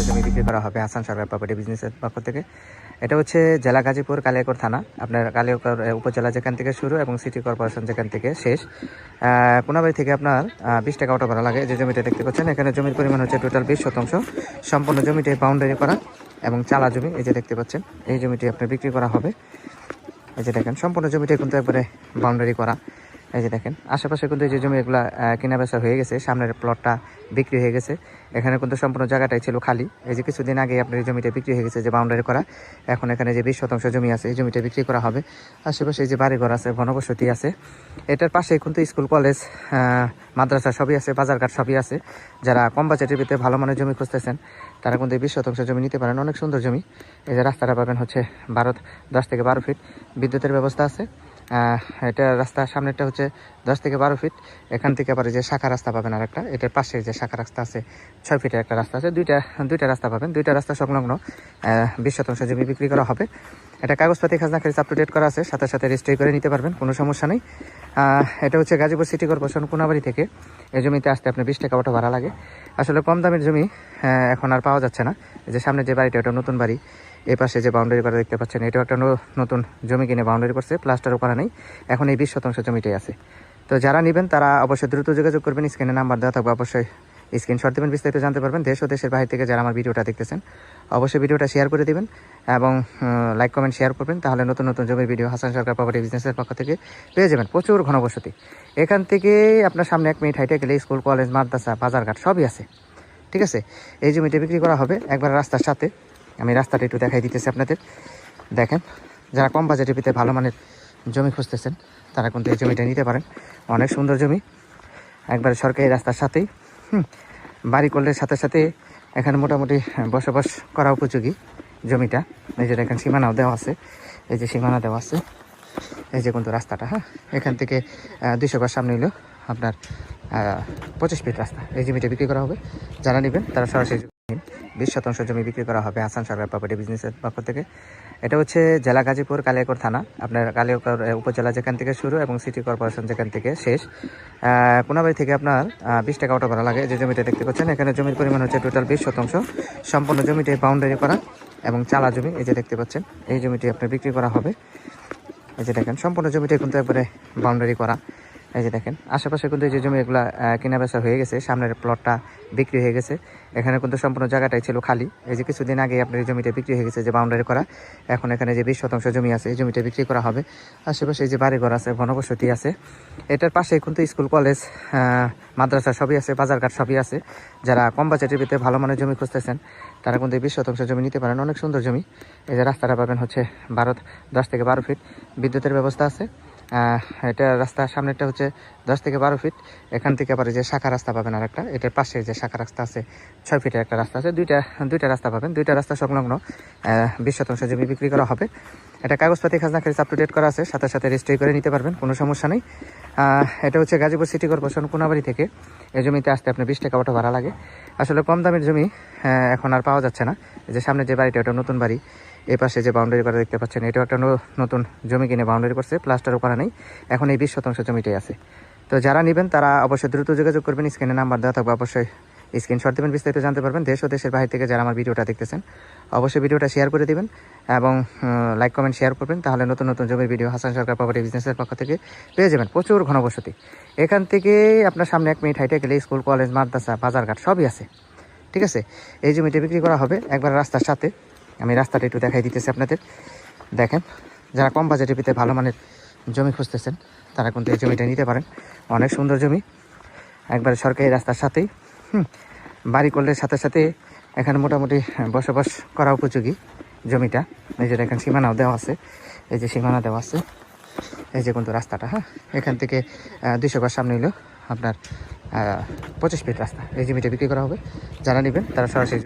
জমি বিক্রি করা হবে হাসান সরকার প্রপার্টি বিজনেসের পক্ষ থেকে। এটা হচ্ছে জেলা গাজীপুর, কালিয়াকৈর থানা। আপনার কালিয়াকৈর উপজেলা যেখান থেকে শুরু এবং সিটি কর্পোরেশন যেখান থেকে শেষ। কোনাবাড়ি থেকে আপনার 20 টাকা অটো ভাড়া লাগে। যে জমিটা দেখতে পাচ্ছেন, এখানে জমির পরিমাণ হচ্ছে টোটাল 20 শতাংশ। সম্পূর্ণ জমিটি বাউন্ডারি করা এবং চালা জমি। এই যে দেখতে পাচ্ছেন, এই জমিটি আপনার বিক্রি করা হবে। এই যে দেখেন, সম্পূর্ণ জমিটা কিন্তু একবারে বাউন্ডারি করা। এই যে দেখেন, আশেপাশে কিন্তু এই যে জমি এগুলা কেনা বেচা হয়ে গেছে। সামনের প্লটটা বিক্রি হয়ে গেছে। এখানে কিন্তু সম্পূর্ণ জায়গাটাই ছিল খালি। এই যে কিছুদিন আগে আপনার এই জমিটা বিক্রি হয়ে গেছে, যে বাউন্ডারি করা। এখন এখানে যে 20 শতাংশ জমি আছে, এই জমিটা বিক্রি করা হবে। আশেপাশে এই যে বাড়িঘর আছে, ঘনবসতি আছে। এটার পাশে কিন্তু স্কুল, কলেজ, মাদ্রাসা সবই আছে, বাজারঘাট সবই আছে। যারা কম বাজেটের ভিতরে ভালো মানের জমি খুঁজতেছেন, তারা কিন্তু এই 20 শতাংশ জমি নিতে পারেন। অনেক সুন্দর জমি। এই যে রাস্তাটা পাবেন হচ্ছে 10 থেকে 12 ফিট। বিদ্যুতের ব্যবস্থা আছে। এটা রাস্তা সামনেরটা হচ্ছে 10 থেকে 12 ফিট। এখান থেকে আবার যে শাখা রাস্তা পাবেন আরেকটা, এটার পাশে যে শাখা রাস্তা আছে 6 ফিটের একটা রাস্তা আছে। দুইটা রাস্তা পাবেন। দুইটা রাস্তা সংলগ্ন 20 শতাংশ জমি বিক্রি করা হবে। এটা কাগজপাতি খাজনা খারিজ আপ টু ডেট করা আছে, সাথে সাথে রেজিস্ট্রি করে নিতে পারবেন, কোনো সমস্যা নেই। এটা হচ্ছে গাজীপুর সিটি কর্পোরেশন কোনাবাড়ি থেকে। এই জমিতে আসতে আপনার 20 টাকা অটো ভাড়া লাগে। আসলে কম দামের জমি এখন আর পাওয়া যাচ্ছে না। এই যে সামনে যে বাড়িটা, ওটা নতুন বাড়ি। এই পাশে যে বাউন্ডারি করা দেখতে পাচ্ছেন, এটাও একটা নতুন জমি কিনে বাউন্ডারি করছে, প্লাস্টারও করা নেই। এখন এই 20 শতাংশ জমিটাই আছে। তো যারা নেবেন তারা অবশ্যই দ্রুত যোগাযোগ করবেন। স্ক্রিনে নাম্বার দেওয়া থাকবে, অবশ্যই স্ক্রিনশট দেবেন, বিস্তারিত জানতে পারবেন। দেশ ও দেশের বাইরে থেকে যারা আমার ভিডিওটা দেখতেছেন, অবশ্যই ভিডিওটা শেয়ার করে দিবেন এবং লাইক কমেন্ট শেয়ার করবেন। তাহলে নতুন নতুন জমির ভিডিও হাসান সরকার প্রপার্টি বিজনেসের পক্ষ থেকে পেয়ে যাবেন। প্রচুর ঘনবসতি। এখান থেকে আপনার সামনে 1 মিনিট হাইটে গেলে স্কুল, কলেজ, মাদ্রাসা, বাজারঘাট সবই আছে। ঠিক আছে, এই জমিটা বিক্রি করা হবে একবার রাস্তার সাথে। আমি রাস্তাটা একটু দেখাই দিতেছি আপনাদের। দেখেন, যারা কম বাজেটের ভিতরে ভালো মানের জমি খুঁজতেছেন, তারা কিন্তু এই জমিটা নিতে পারেন। অনেক সুন্দর জমি, একবার সরকারি রাস্তার সাথেই। বাড়ি করলে সাথে সাথে এখানে মোটামুটি বসবাস করা উপযোগী জমিটা। এই যে দেখেন, সীমানাও দেওয়া আছে। এই যে সীমানা দেওয়া আছে। এই যে কিন্তু রাস্তাটা, এখান থেকে 200 গজ সামনে হইল আপনার 25 ফিট রাস্তা। এই জমিটা বিক্রি করা হবে। যারা নেবেন তারা সরাসরি 20 শতাংশ জমি বিক্রি করা হবে হাসান সরকার প্রপার্টি বিজনেসের পক্ষ থেকে। এটা হচ্ছে জেলা গাজীপুর, কালিয়াকৈর থানা। আপনার কালিয়াকৈর উপজেলা যেখান থেকে শুরু এবং সিটি কর্পোরেশন যেখান থেকে শেষ। কোনাবাড়ি থেকে আপনার 20 টাকা অটো ভাড়া লাগে। যে জমিটা দেখতে পাচ্ছেন, এখানে জমির পরিমাণ হচ্ছে টোটাল 20 শতাংশ। সম্পূর্ণ জমিটি বাউন্ডারি করা এবং চালা জমি। এই যে দেখতে পাচ্ছেন, এই জমিটি আপনার বিক্রি করা হবে। এই যে দেখেন, সম্পূর্ণ জমিটা কিন্তু একবারে বাউন্ডারি করা। এই যে দেখেন, আশেপাশে কিন্তু এই যে জমি এগুলা কেনা বেচা হয়ে গেছে। সামনের প্লটটা বিক্রি হয়ে গেছে। এখানে কিন্তু সম্পূর্ণ জায়গাটাই ছিল খালি। এই যে কিছুদিন আগে আপনার এই জমিটা বিক্রি হয়ে গেছে, যে বাউন্ডারি করা। এখন এখানে যে 20 শতাংশ জমি আছে, এই জমিটা বিক্রি করা হবে। আশেপাশে এই যে বাড়িঘর আছে, ঘনবসতি আছে। এটার পাশে কিন্তু স্কুল, কলেজ, মাদ্রাসা সবই আছে, বাজারঘাট সবই আছে। যারা কম বাজেটের ভিতরে ভালো মানের জমি খুঁজতেছেন, তারা কিন্তু এই 20 শতাংশ জমি নিতে পারেন। অনেক সুন্দর জমি। এই যে রাস্তাটা পাবেন হচ্ছে 10 থেকে 12 ফিট। বিদ্যুতের ব্যবস্থা আছে। এটা রাস্তা সামনেরটা হচ্ছে 10 থেকে 12 ফিট। এখান থেকে আবার যে শাখা রাস্তা পাবেন আরেকটা, এটার পাশে যে শাখা রাস্তা আছে 6 ফিটের একটা রাস্তা আছে। দুইটা রাস্তা পাবেন। দুইটা রাস্তা সংলগ্ন 20 শতাংশ জমি বিক্রি করা হবে। এটা কাগজপাতি খাজনা খারিজ আপ টু ডেট করা আছে, সাথে সাথে রেজিস্ট্রি করে নিতে পারবেন, কোনো সমস্যা নেই। এটা হচ্ছে গাজীপুর সিটি কর্পোরেশন কোনাবাড়ি থেকে। এই জমিতে আসতে আপনার 20 টাকা অটো ভাড়া লাগে। আসলে কম দামের জমি এখন আর পাওয়া যাচ্ছে না। এই যে সামনে যে বাড়িটা, ওটা নতুন বাড়ি। এই পাশে যে বাউন্ডারি করা দেখতে পাচ্ছেন, এটাও একটা নতুন জমি কিনে বাউন্ডারি করছে, প্লাস্টারও করা নেই। এখন এই 20 শতাংশ জমিটাই আছে। তো যারা নেবেন তারা অবশ্যই দ্রুত যোগাযোগ করবেন। স্ক্রিনে নাম্বার দেওয়া থাকবে, অবশ্যই স্ক্রিনশট দেবেন, বিস্তারিত জানতে পারবেন। দেশ ও দেশের বাইরে থেকে যারা আমার ভিডিওটা দেখতেছেন, অবশ্যই ভিডিওটা শেয়ার করে দিবেন এবং লাইক কমেন্ট শেয়ার করবেন। তাহলে নতুন নতুন জমির ভিডিও হাসান সরকার প্রপার্টি বিজনেসের পক্ষ থেকে পেয়ে যাবেন। প্রচুর ঘনবসতি। এখান থেকে আপনার সামনে 1 মিনিট হাইটে গেলে স্কুল, কলেজ, মাদ্রাসা, বাজারঘাট সবই আছে। ঠিক আছে, এই জমিটা বিক্রি করা হবে একবার রাস্তার সাথে। আমি রাস্তাটা একটু দেখাই দিতেছি আপনাদের। দেখেন, যারা কম বাজেটের ভিতরে ভালো মানের জমি খুঁজতেছেন, তারা কিন্তু এই জমিটা নিতে পারেন। অনেক সুন্দর জমি, একবার সরকারি রাস্তার সাথেই। বাড়ি করলে সাথে সাথে এখানে মোটামুটি বসবাস করা উপযোগী জমিটা। এই যে দেখেন, সীমানাও দেওয়া আছে। এই যে সীমানা দেওয়া আছে। এই যে কিন্তু রাস্তাটা, এখান থেকে 200 গজ সামনে হইল আপনার 25 ফিট রাস্তা। এই জমিটা বিক্রি করা হবে। যারা নেবেন তারা সরাসরি